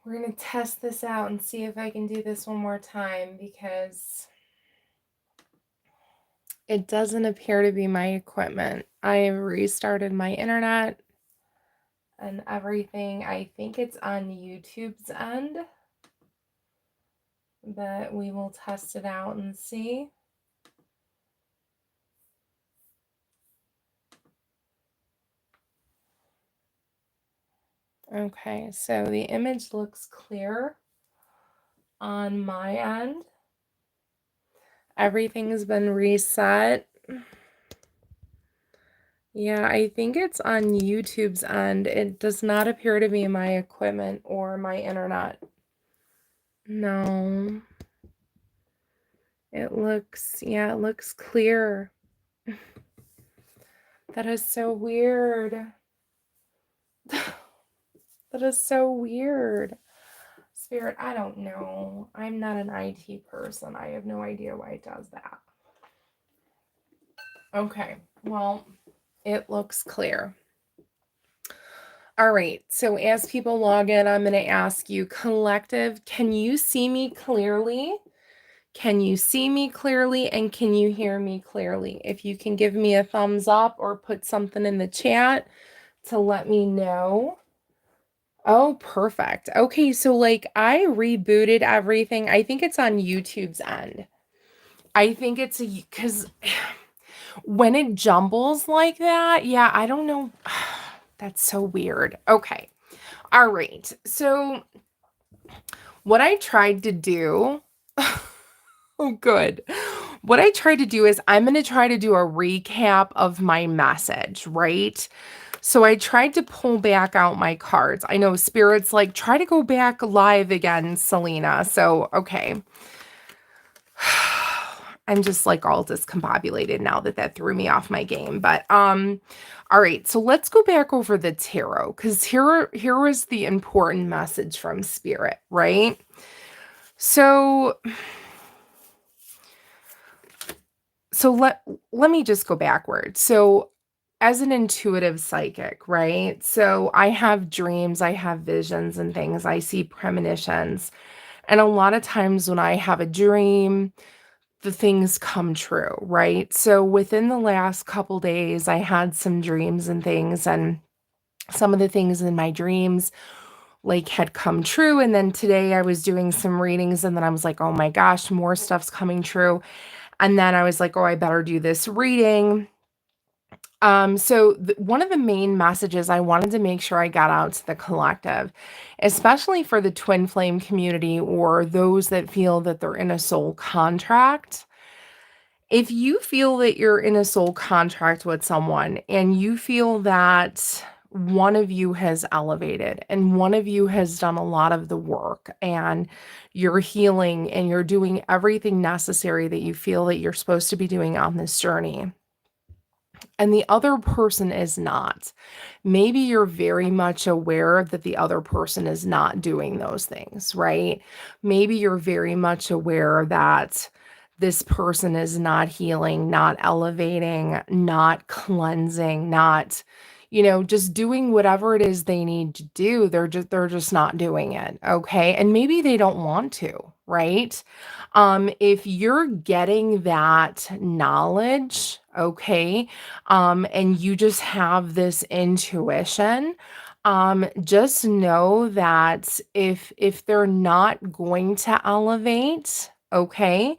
We're going to test this out and see if I can do this one more time, because it doesn't appear to be my equipment. I restarted my internet and everything. I think it's on YouTube's end, but we will test it out and see. Okay, so the image looks clear on my end. Everything's been reset. Yeah, I think it's on YouTube's end. It does not appear to be my equipment or my internet. No. It looks clear. That is so weird. That is so weird. Spirit, I don't know. I'm not an IT person. I have no idea why it does that. Okay, well, it looks clear. All right, so as people log in, I'm going to ask you, collective, can you see me clearly? Can you see me clearly, and can you hear me clearly? If you can give me a thumbs up or put something in the chat to let me know. Oh, perfect. Okay, so like I rebooted everything. I think it's on YouTube's end. I think it's because when it jumbles like that, yeah, I don't know. That's so weird. Okay. All right. So what I tried to do, oh, good. What I tried to do is I'm going to try to do a recap of my message, right? So I tried to pull back out my cards. I know Spirit's like, try to go back live again, Selena. So, okay. I'm just like all discombobulated now that threw me off my game. But, all right. So let's go back over the tarot, because here is the important message from Spirit, right? So let me just go backwards. So as an intuitive psychic, right? So I have dreams, I have visions and things. I see premonitions. And a lot of times when I have a dream, the things come true, right? So within the last couple days, I had some dreams and things, and some of the things in my dreams like had come true. And then today I was doing some readings, and then I was like, oh my gosh, more stuff's coming true. And then I was like, oh, I better do this reading. So one of the main messages I wanted to make sure I got out to the collective, especially for the twin flame community or those that feel that they're in a soul contract. If you feel that you're in a soul contract with someone and you feel that one of you has elevated and one of you has done a lot of the work and you're healing and you're doing everything necessary that you feel that you're supposed to be doing on this journey, and the other person is not, maybe you're very much aware that the other person is not doing those things, right? Maybe you're very much aware that this person is not healing, not elevating, not cleansing, not, just doing whatever it is they need to do. They're just not doing it. Okay. And maybe they don't want to, right? If you're getting that knowledge, okay, and you just have this intuition, just know that if they're not going to elevate, okay,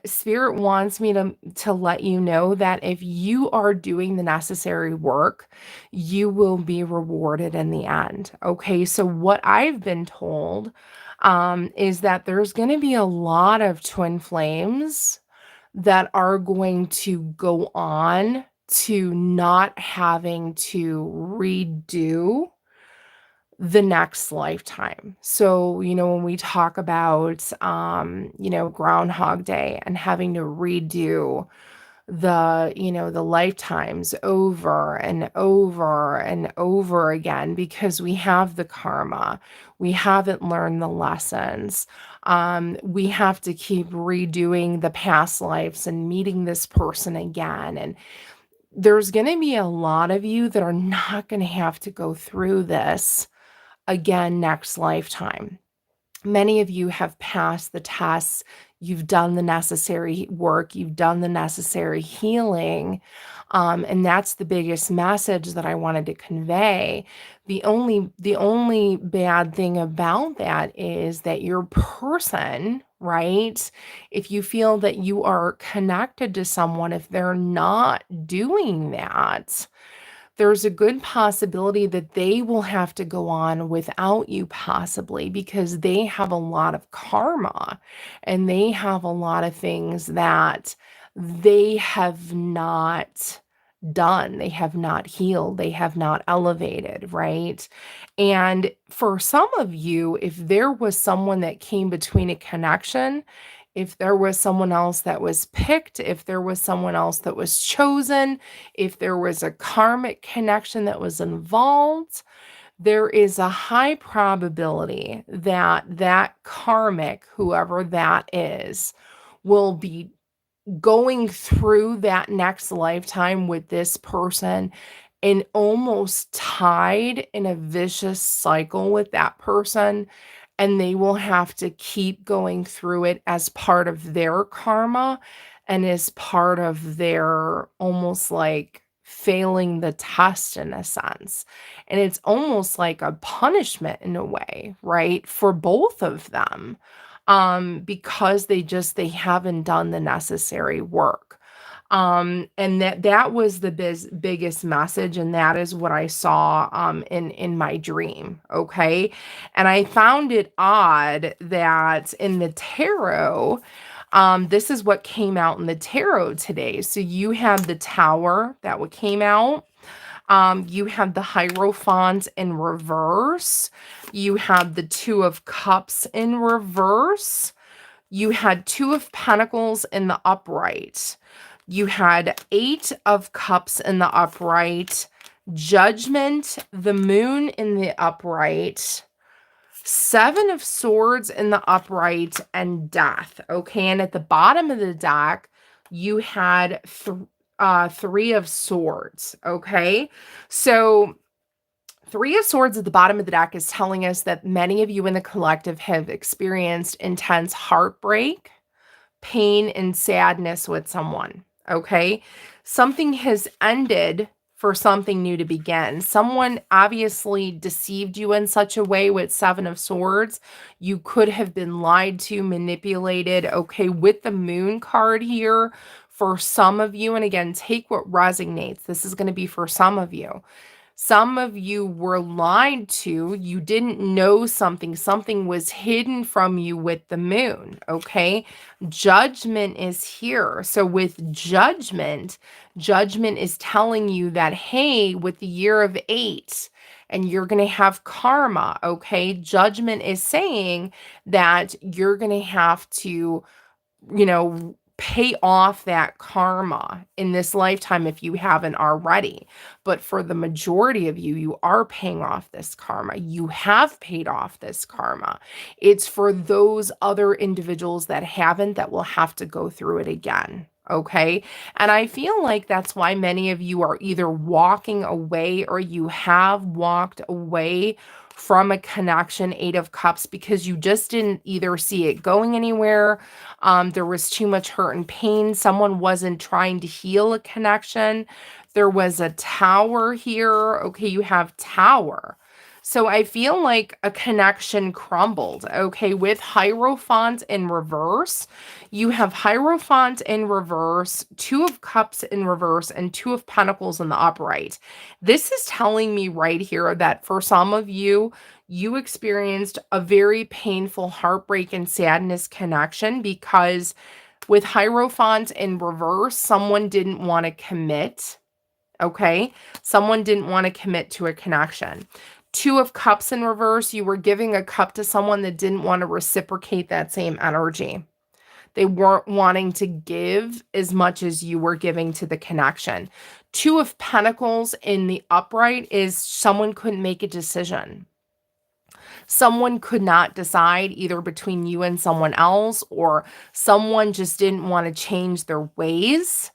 Spirit wants me to let you know that if you are doing the necessary work, you will be rewarded in the end. Okay, so what I've been told is that there's going to be a lot of twin flames that are going to go on to not having to redo the next lifetime. So, when we talk about, Groundhog Day and having to redo the lifetimes over and over and over again, because we have the karma, we haven't learned the lessons. We have to keep redoing the past lives and meeting this person again. And there's going to be a lot of you that are not going to have to go through this again next lifetime. Many of you have passed the tests. You've done the necessary work. You've done the necessary healing. And that's the biggest message that I wanted to convey. The only bad thing about that is that your person, right? If you feel that you are connected to someone, if they're not doing that, there's a good possibility that they will have to go on without you, possibly because they have a lot of karma and they have a lot of things that they have not done. They have not healed. They have not elevated, right? And for some of you, if there was someone that came between a connection, if there was someone else that was picked, if there was someone else that was chosen, if there was a karmic connection that was involved, there is a high probability that that karmic, whoever that is, will be going through that next lifetime with this person and almost tied in a vicious cycle with that person. And they will have to keep going through it as part of their karma and as part of their almost like failing the test in a sense. And it's almost like a punishment in a way, right? For both of them, because they haven't done the necessary work. And that was the biggest message, and that is what I saw in my dream. Okay. And I found it odd that in the tarot, this is what came out in the tarot today. So you have the Tower that what came out. You have the Hierophant in reverse. You have the Two of Cups in reverse. You had Two of Pentacles in the upright. You had Eight of Cups in the upright. Judgment, the Moon in the upright. Seven of Swords in the upright, and Death. Okay, and at the bottom of the deck, you had Three of Swords. Okay, so Three of Swords at the bottom of the deck is telling us that many of you in the collective have experienced intense heartbreak, pain, and sadness with someone. Okay, something has ended for something new to begin. Someone obviously deceived you in such a way with Seven of Swords. You could have been lied to, manipulated. Okay, with the Moon card here for some of you, and again, take what resonates. This is going to be for some of you. Some of you were lied to. You didn't know something. Something was hidden from you with the Moon, okay? Judgment is here. So with judgment, judgment is telling you that, hey, with the year of 8, and you're going to have karma, okay? Judgment is saying that you're going to have to, pay off that karma in this lifetime if you haven't already. But for the majority of you, you are paying off this karma. You have paid off this karma. It's for those other individuals that haven't, that will have to go through it again. Okay. And I feel like that's why many of you are either walking away or you have walked away from a connection, Eight of Cups, because you just didn't either see it going anywhere. There was too much hurt and pain. Someone wasn't trying to heal a connection. There was a Tower here. Okay, you have Tower. So I feel like a connection crumbled. Okay, with Hierophant in reverse, you have Hierophant in reverse, Two of Cups in reverse, and Two of Pentacles in the upright. This is telling me right here that for some of you, you experienced a very painful heartbreak and sadness connection because with Hierophant in reverse, someone didn't want to commit. Okay, someone didn't want to commit to a connection. Two of Cups in reverse, you were giving a cup to someone that didn't want to reciprocate that same energy. They weren't wanting to give as much as you were giving to the connection. Two of Pentacles in the upright is someone couldn't make a decision. Someone could not decide either between you and someone else, or someone just didn't want to change their ways.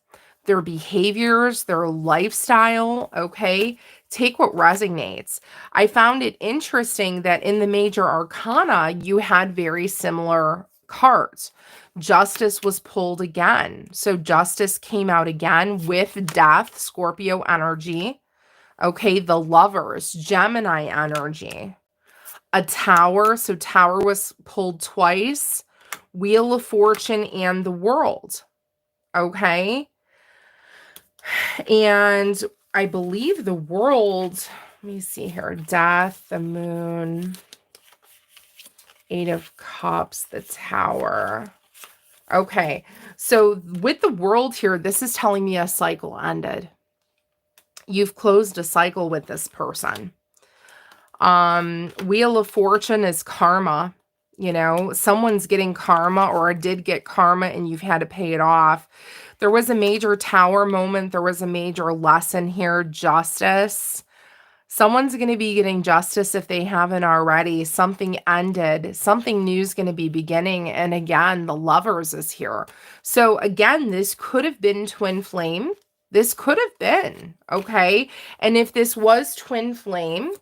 their behaviors, their lifestyle, okay? Take what resonates. I found it interesting that in the major arcana, you had very similar cards. Justice was pulled again. So justice came out again with death, Scorpio energy. Okay, the lovers, Gemini energy. A tower, so tower was pulled twice. Wheel of Fortune and the world. Okay. And I believe the world, let me see here, death, the moon, 8 of Cups, the tower. Okay. So with the world here, this is telling me a cycle ended. You've closed a cycle with this person. Wheel of Fortune is karma. You know, someone's getting karma or did get karma and you've had to pay it off. There was a major tower moment. There was a major lesson here. Justice. Someone's going to be getting justice if they haven't already. Something ended. Something new is going to be beginning. And again, the lovers is here. So again, this could have been twin flame. This could have been, okay? And if this was twin flame,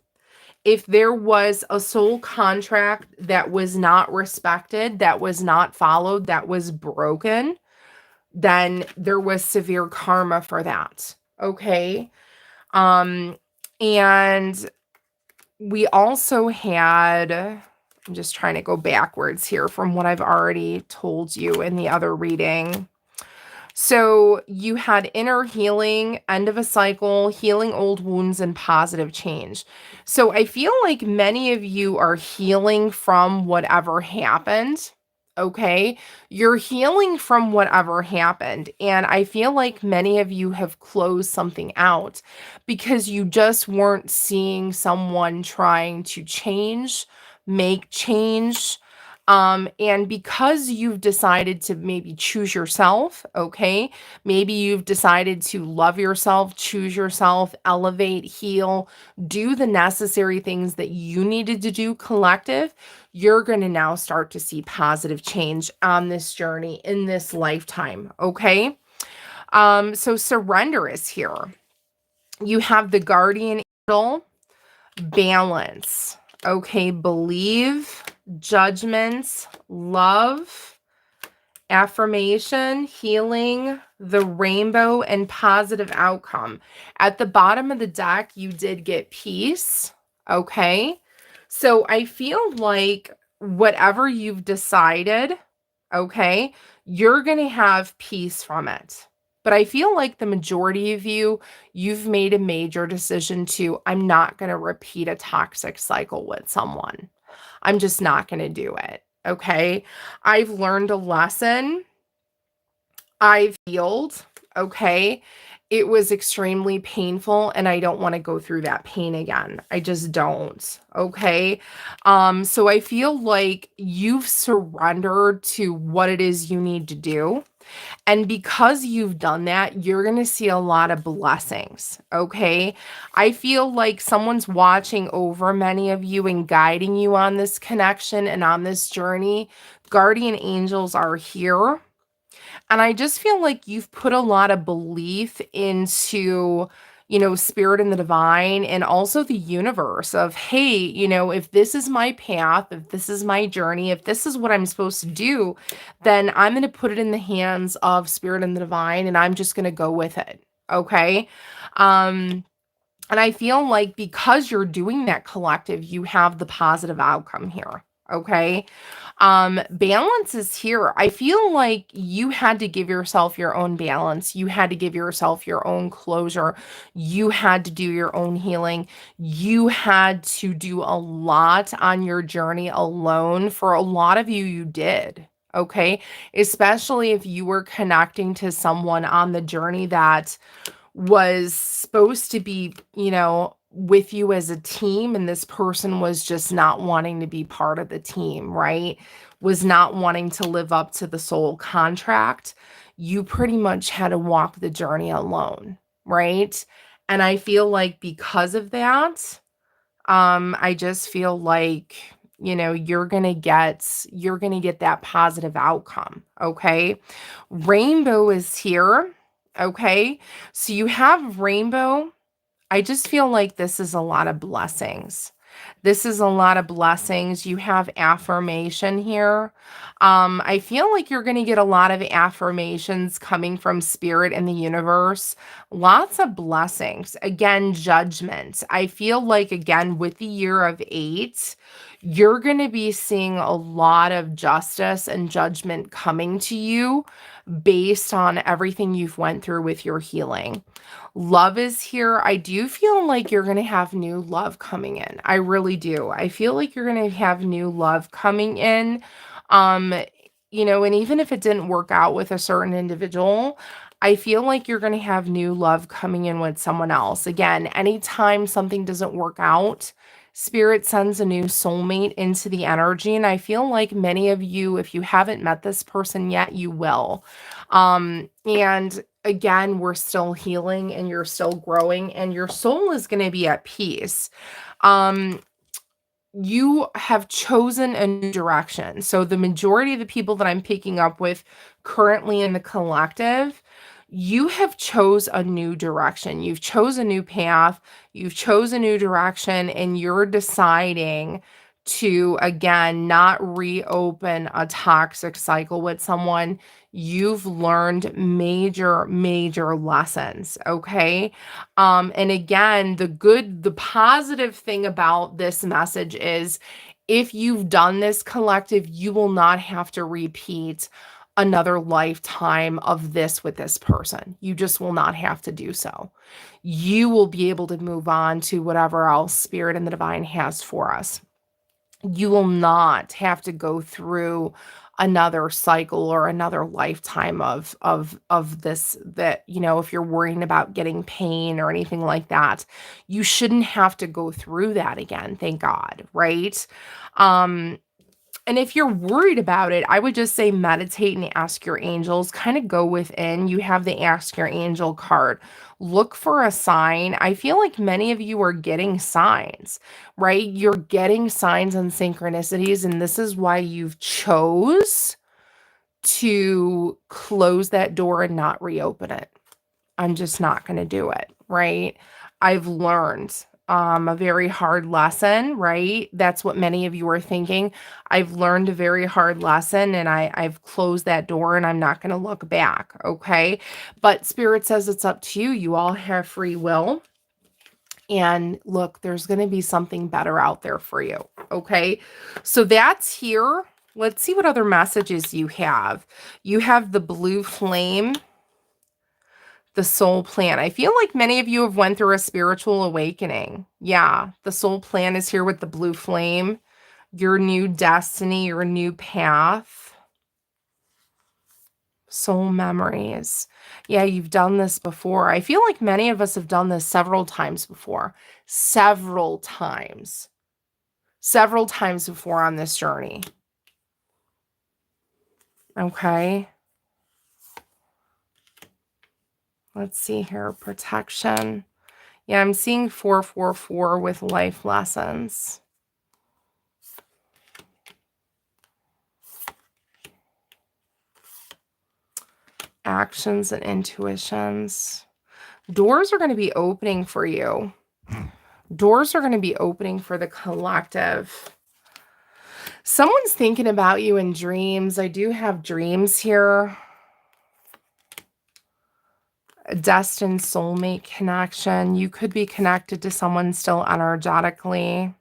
if there was a soul contract that was not respected, that was not followed, that was broken, then there was severe karma for that. Okay. And we also had, I'm just trying to go backwards here from what I've already told you in the other reading. So you had inner healing, end of a cycle, healing old wounds, and positive change. So I feel like many of you are healing from whatever happened. Okay. You're healing from whatever happened. And I feel like many of you have closed something out because you just weren't seeing someone trying to change, make change. And because you've decided to maybe choose yourself, okay, maybe you've decided to love yourself, choose yourself, elevate, heal, do the necessary things that you needed to do, collective, you're going to now start to see positive change on this journey in this lifetime, okay? So surrender is here. You have the guardian angel, balance, okay, believe, judgments, love, affirmation, healing, the rainbow, and positive outcome. At the bottom of the deck, you did get peace. Okay. So I feel like whatever you've decided, okay, you're going to have peace from it. But I feel like the majority of you, you've made a major decision to, I'm not going to repeat a toxic cycle with someone. I'm just not going to do it. Okay. I've learned a lesson. I've healed. Okay. It was extremely painful and I don't want to go through that pain again. I just don't. Okay. So I feel like you've surrendered to what it is you need to do. And because you've done that, you're going to see a lot of blessings. Okay. I feel like someone's watching over many of you and guiding you on this connection and on this journey. Guardian angels are here. And I just feel like you've put a lot of belief into, you know, spirit and the divine and also the universe of, hey, you know, if this is my path, if this is my journey, if this is what I'm supposed to do, then I'm going to put it in the hands of spirit and the divine and I'm just going to go with it. Okay. And I feel like because you're doing that collective, you have the positive outcome here. Okay. Balance is here. I feel like you had to give yourself your own balance. You had to give yourself your own closure. You had to do your own healing. You had to do a lot on your journey alone. For a lot of you, you did. Okay. Especially if you were connecting to someone on the journey that was supposed to be, you know, with you as a team, and this person was just not wanting to be part of the team, right? Was not wanting to live up to the soul contract. You pretty much had to walk the journey alone, right? And I feel like because of that, I just feel like, you know, you're going to get that positive outcome, okay? Rainbow is here. Okay. So you have rainbow. I just feel like this is a lot of blessings. This is a lot of blessings. You have affirmation here. I feel like you're going to get a lot of affirmations coming from spirit and the universe. Lots of blessings. Again, judgment. I feel like, again, with the year of 8, you're going to be seeing a lot of justice and judgment coming to you based on everything you've went through with your healing. Love is here. I do feel like you're going to have new love coming in. I really do. I feel like you're going to have new love coming in. Um, and even if it didn't work out with a certain individual, I feel like you're going to have new love coming in with someone else. Again, anytime something doesn't work out, Spirit sends a new soulmate into the energy. And I feel like many of you, if you haven't met this person yet, you will. And again, we're still healing and you're still growing and your soul is going to be at peace. Um, you have chosen a new direction. So the majority of the people that I'm picking up with currently in the collective, you have chose a new direction. You've chose a new path. You've chose a new direction and you're deciding to, again, not reopen a toxic cycle with someone. You've learned major, major lessons. Okay. And again, the positive thing about this message is if you've done this collective, you will not have to repeat another lifetime of this with this person. You just will not have to do so. You will be able to move on to whatever else Spirit and the Divine has for us. You will not have to go through another cycle or another lifetime of this, that, if you're worrying about getting pain or anything like that, you shouldn't have to go through that again, thank God, right? And if you're worried about it, I would just say meditate and ask your angels. Kind of go within. You have the Ask Your Angel card. Look for a sign. I feel like many of you are getting signs, right? You're getting signs and synchronicities, and this is why you've chose to close that door and not reopen it. I'm just not going to do it, right? I've learned a very hard lesson, right? That's what many of you are thinking. I've learned a very hard lesson and I've closed that door and I'm not going to look back, okay? But Spirit says it's up to you. You all have free will. And look, there's going to be something better out there for you, okay? So that's here. Let's see what other messages you have. You have the blue flame, the soul plan. I feel like many of you have went through a spiritual awakening. Yeah, the soul plan is here with the blue flame, your new destiny, your new path, soul memories. Yeah, you've done this before. I feel like many of us have done this several times before. Several times before on this journey. Okay. Let's see here. Protection. Yeah, I'm seeing 444 with life lessons. Actions and intuitions. Doors are going to be opening for you. Doors are going to be opening for the collective. Someone's thinking about you in dreams. I do have dreams here. A destined soulmate connection. You could be connected to someone still energetically.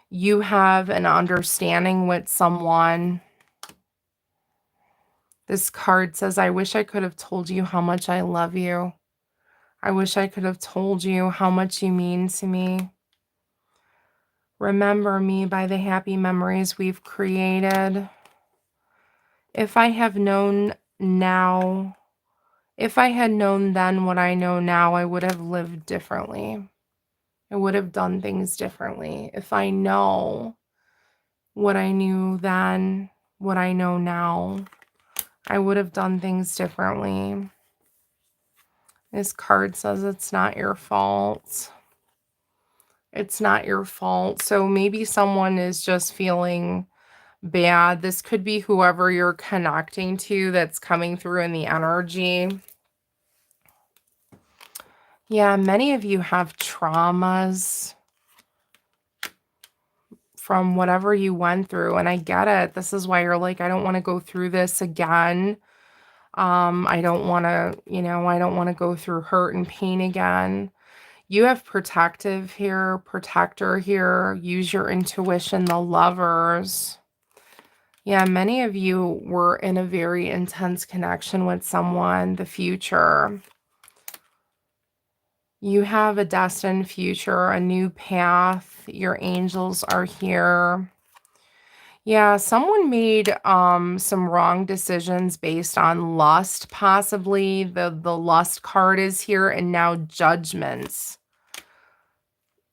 You have an understanding with someone. This card says, I wish I could have told you how much I love you. I wish I could have told you how much you mean to me. Remember me by the happy memories we've created. If I have known now, if I had known then what I know now, I would have lived differently. I would have done things differently. If I know what I knew then, what I know now, I would have done things differently. This card says it's not your fault. It's not your fault. So maybe someone is just feeling bad. This could be whoever you're connecting to that's coming through in the energy. Yeah, many of you have traumas from whatever you went through, and I get it. This is why you're like, I don't want to go through this again. I don't want to, I don't want to go through hurt and pain again. You have protective here, protector here. Use your intuition, the lovers. Yeah, many of you were in a very intense connection with someone, the future. You have a destined future, a new path. Your angels are here. Yeah, someone made some wrong decisions based on lust, possibly. The lust card is here, and now judgments.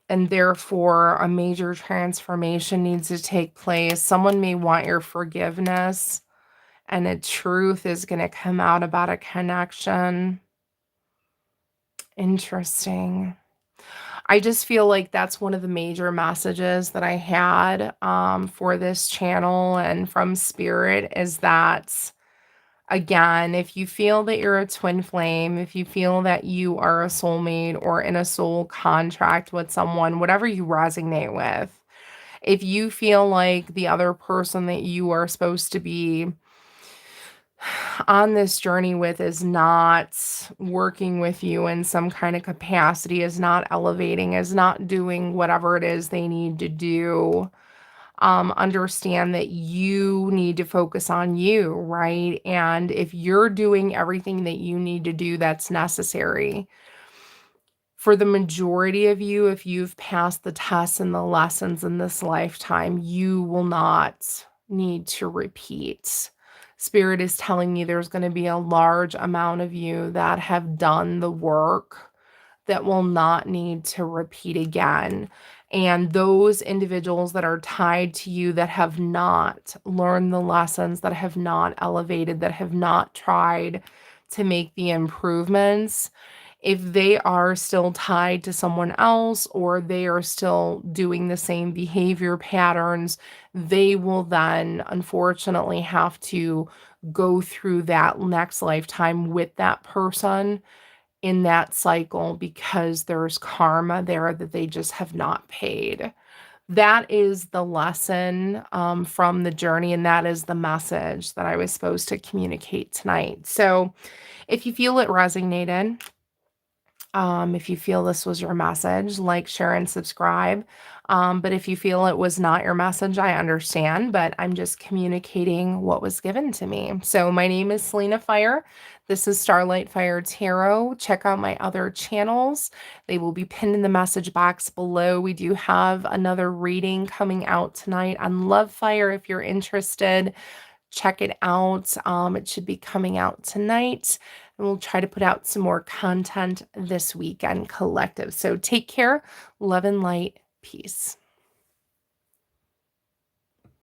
And therefore, a major transformation needs to take place. Someone may want your forgiveness, and a truth is going to come out about a connection. Interesting. I just feel like that's one of the major messages that I had for this channel and from Spirit is that, again, if you feel that you're a twin flame, if you feel that you are a soulmate or in a soul contract with someone, whatever you resonate with, if you feel like the other person that you are supposed to be on this journey with is not working with you in some kind of capacity, is not elevating, is not doing whatever it is they need to do, understand that you need to focus on you, right? And if you're doing everything that you need to do that's necessary, for the majority of you, if you've passed the tests and the lessons in this lifetime, you will not need to repeat. Spirit is telling me there's going to be a large amount of you that have done the work that will not need to repeat again. And those individuals that are tied to you that have not learned the lessons, that have not elevated, that have not tried to make the improvements, if they are still tied to someone else or they are still doing the same behavior patterns, they will then unfortunately have to go through that next lifetime with that person in that cycle because there's karma there that they just have not paid. That is the lesson from the journey, and that is the message that I was supposed to communicate tonight. So if you feel it resonated, if you feel this was your message, like, share, and subscribe. But if you feel it was not your message, I understand, but I'm just communicating what was given to me. So my name is Selena Fire. This is Starlight Fire Tarot. Check out my other channels. They will be pinned in the message box below. We do have another reading coming out tonight on Love Fire. If you're interested, check it out. It should be coming out tonight. And we'll try to put out some more content this weekend collective. So take care, love and light, peace.